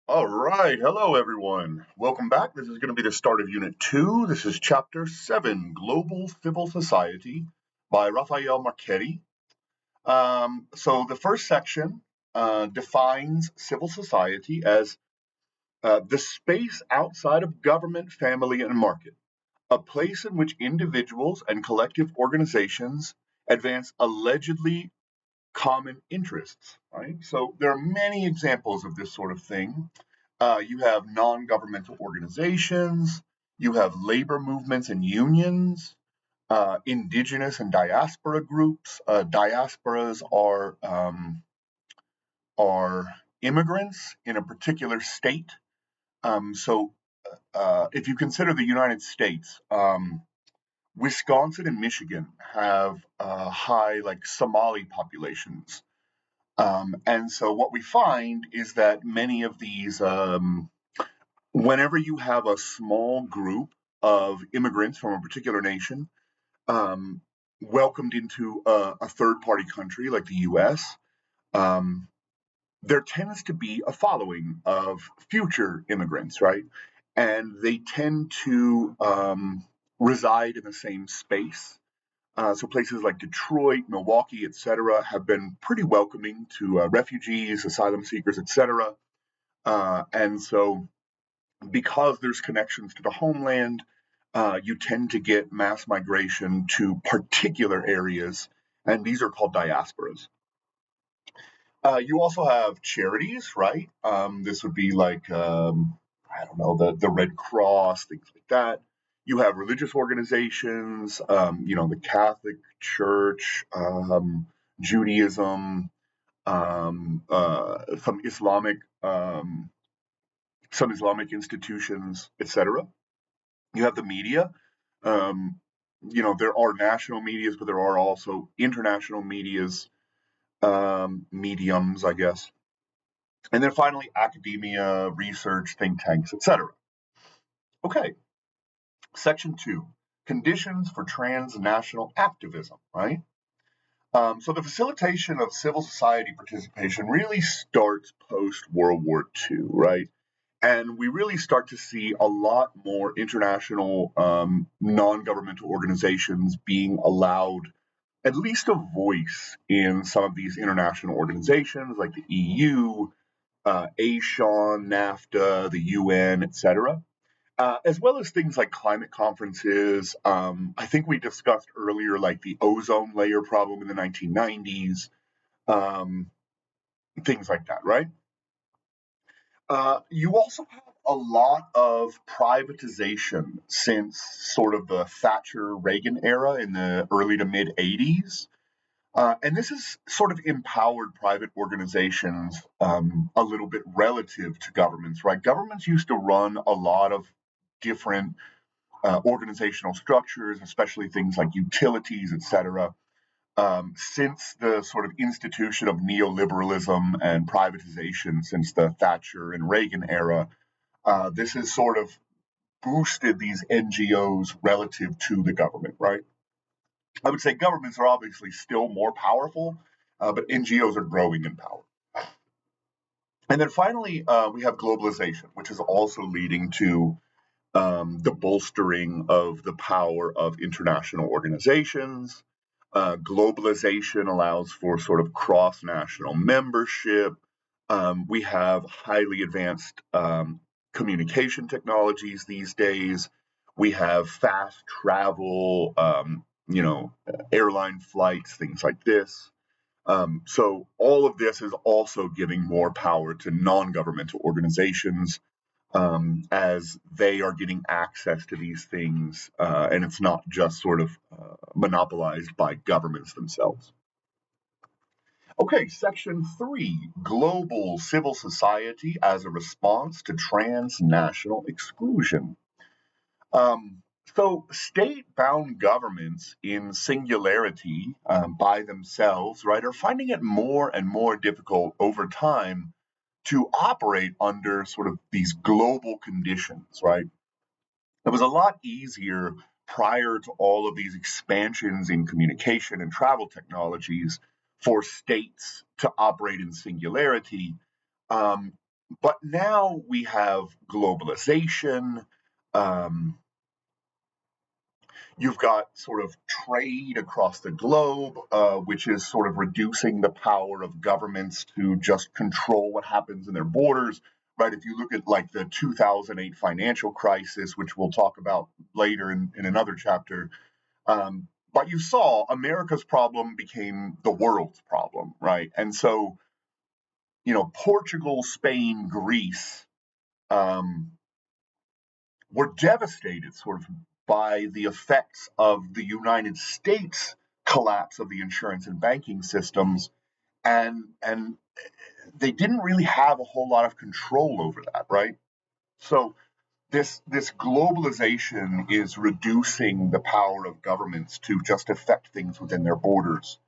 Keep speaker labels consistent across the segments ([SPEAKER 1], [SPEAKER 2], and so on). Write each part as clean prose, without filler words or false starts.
[SPEAKER 1] All right. Hello, everyone. Welcome back. This is going to be the start of Unit 2. This is Chapter 7, Global Civil Society by Rafael Marchetti. So the first section defines civil society as the space outside of government, family, and market, a place in which individuals and collective organizations advance allegedly common interests, right? So there are many examples of this sort of thing. You have non governmental organizations, you have labor movements and unions, indigenous and diaspora groups. Diasporas are immigrants in a particular state. If you consider the United States, Wisconsin and Michigan have high, like Somali populations. And so what we find is that many of these, whenever you have a small group of immigrants from a particular nation um, welcomed into a third party country like the US, um, there tends to be a following of future immigrants, right? And they tend to reside in the same space. So places like Detroit, Milwaukee, etc., have been pretty welcoming to refugees, asylum seekers, etc. And so, because there's connections to the homeland, you tend to get mass migration to particular areas, and these are called diasporas. You also have charities, right? This would be like, I don't know, the Red Cross, things like that. You have religious organizations, the Catholic Church, Judaism, some Islamic institutions, etc. You have the media. Um, there are national medias, but there are also international medias, mediums, I guess. And then finally, academia, research, think tanks, etc. Okay, section 2, conditions for transnational activism, right? So the facilitation of civil society participation really starts post World War II, right? And we really start to see a lot more international non-governmental organizations being allowed at least a voice in some of these international organizations like the EU, ASEAN, NAFTA, the UN, etc., as well as things like climate conferences. I think we discussed earlier, like the ozone layer problem in the 1990s, um, things like that, right? You also have a lot of privatization since sort of the Thatcher Reagan era in the early to mid 80s. And this has sort of empowered private organizations a little bit relative to governments, right? Governments used to run a lot of different organizational structures, especially things like utilities, et cetera. Since the sort of institution of neoliberalism and privatization since the Thatcher and Reagan era, this has sort of boosted these NGOs relative to the government, right? I would say governments are obviously still more powerful, but NGOs are growing in power. And then finally, we have globalization, which is also leading to the bolstering of the power of international organizations. Globalization allows for sort of cross national membership. We have highly advanced communication technologies these days. We have fast travel, airline flights, things like this. So all of this is also giving more power to non-governmental organizations as they are getting access to these things, and it's not just sort of monopolized by governments themselves. Okay, section 3, global civil society as a response to transnational exclusion. Um, so, state bound governments in singularity by themselves, right, are finding it more and more difficult over time to operate under sort of these global conditions, right? It was a lot easier prior to all of these expansions in communication and travel technologies for states to operate in singularity. But now we have globalization. Um, you've got sort of trade across the globe, which is sort of reducing the power of governments to just control what happens in their borders. Right. If you look at like the 2008 financial crisis, which we'll talk about later in another chapter, but you saw America's problem became the world's problem, right? And so, Portugal, Spain, Greece um, were devastated sort of by the effects of the United States collapse of the insurance and banking systems, and they didn't really have a whole lot of control over that, right? So this globalization is reducing the power of governments to just affect things within their borders.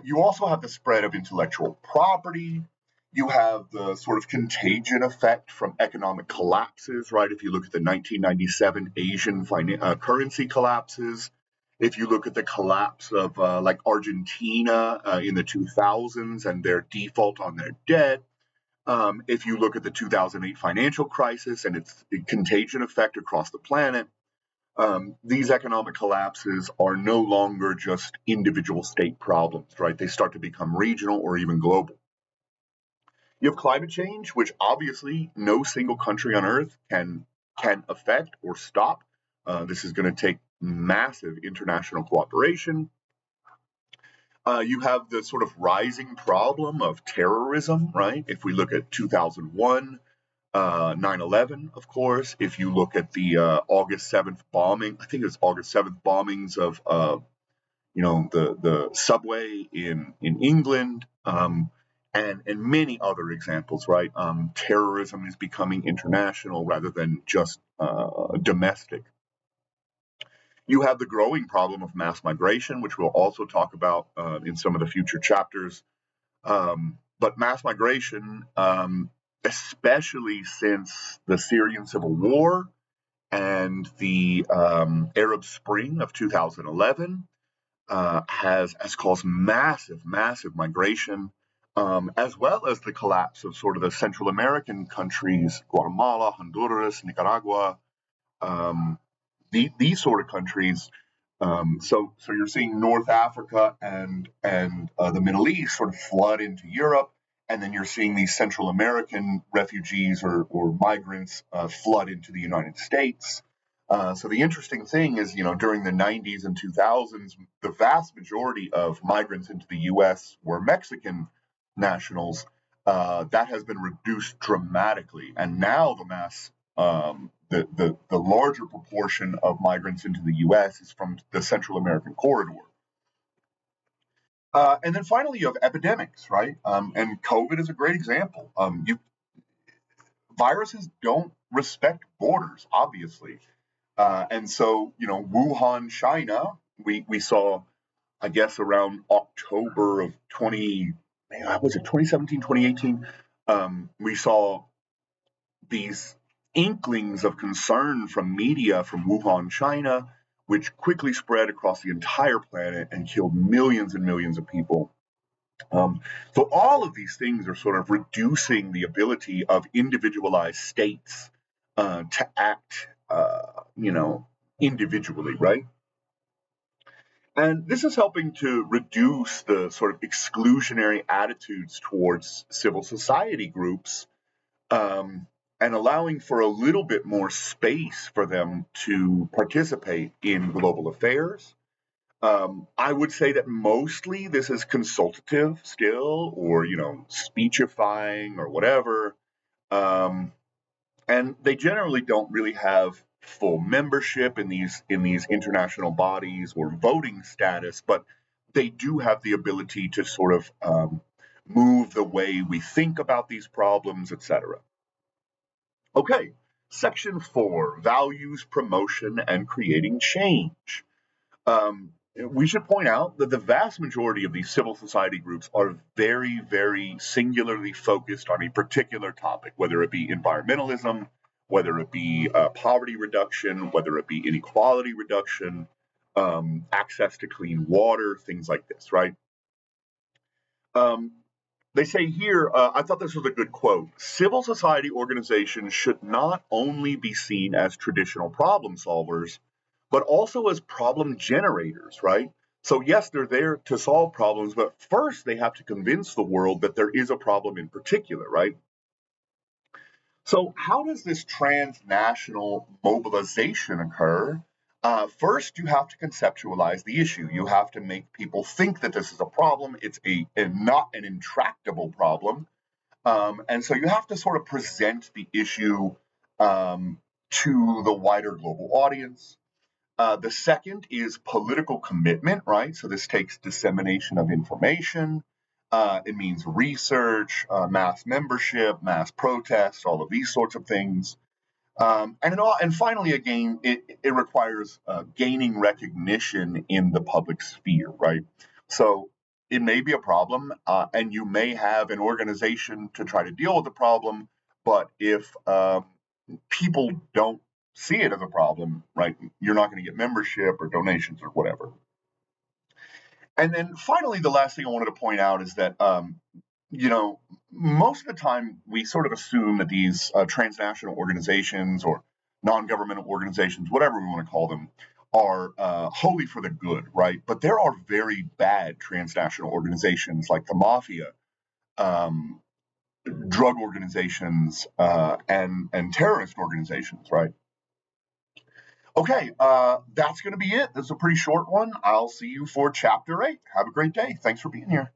[SPEAKER 1] You also have the spread of intellectual property. You have the sort of contagion effect from economic collapses, right? If you look at the 1997 Asian currency collapses, if you look at the collapse of like Argentina in the 2000s and their default on their debt, if you look at the 2008 financial crisis and its contagion effect across the planet, these economic collapses are no longer just individual state problems, right? They start to become regional or even global. You have climate change, which obviously no single country on Earth can affect or stop. This is going to take massive international cooperation. You have the sort of rising problem of terrorism, right? If we look at 2001, 9/11, of course. If you look at the August 7th bombing, I think it was August 7th bombings of the subway in England, and many other examples. Right, terrorism is becoming international rather than just domestic. You have the growing problem of mass migration, which we'll also talk about in some of the future chapters. But mass migration, especially since the Syrian civil war and the Arab Spring of 2011, has caused massive migration, as well as the collapse of sort of the Central American countries, Guatemala, Honduras, Nicaragua, um, these sort of countries. So you're seeing North Africa and the Middle East sort of flood into Europe, and then you're seeing these Central American refugees or migrants flood into the United States. So the interesting thing is, during the 90s and 2000s, the vast majority of migrants into the U.S. were Mexican nationals. That has been reduced dramatically, and now the larger proportion of migrants into the U.S. is from the Central American corridor. And then finally, you have epidemics, right? And COVID is a great example. Viruses don't respect borders, obviously. And so, Wuhan, China, we saw, I guess, around October of 2017, 2018, we saw these inklings of concern from media from Wuhan, China, which quickly spread across the entire planet and killed millions and millions of people. So all of these things are sort of reducing the ability of individualized states to act, individually, right? And this is helping to reduce the sort of exclusionary attitudes towards civil society groups, um, and allowing for a little bit more space for them to participate in global affairs. I would say that mostly this is consultative still, or speechifying or whatever. Um, and they generally don't really have full membership in these international bodies or voting status, but they do have the ability to sort of move the way we think about these problems, etc. Okay, section 4: values, promotion, and creating change. We should point out that the vast majority of these civil society groups are very singularly focused on a particular topic, whether it be environmentalism, whether it be poverty reduction, whether it be inequality reduction, access to clean water, things like this, right? Um, They say here, I thought this was a good quote: civil society organizations should not only be seen as traditional problem solvers, but also as problem generators, right? So, yes, they're there to solve problems, but first they have to convince the world that there is a problem in particular, right? So, how does this transnational mobilization occur? First, you have to conceptualize the issue. You have to make people think that this is a problem. It's a not an intractable problem, and so you have to sort of present the issue to the wider global audience. The second is political commitment, right? So this takes dissemination of information. It means research, mass membership, mass protests, all of these sorts of things. And finally, again, it requires gaining recognition in the public sphere, right? So it may be a problem, and you may have an organization to try to deal with the problem, but if people don't see it as a problem, right, you're not going to get membership or donations or whatever. And then finally, the last thing I wanted to point out is that, most of the time we sort of assume that these transnational organizations or non governmental organizations, whatever we want to call them, are wholly for the good, right? But there are very bad transnational organizations like the mafia, um, drug organizations, and terrorist organizations, right? Okay, that's going to be it. This is a pretty short one. I'll see you for chapter 8. Have a great day. Thanks for being here.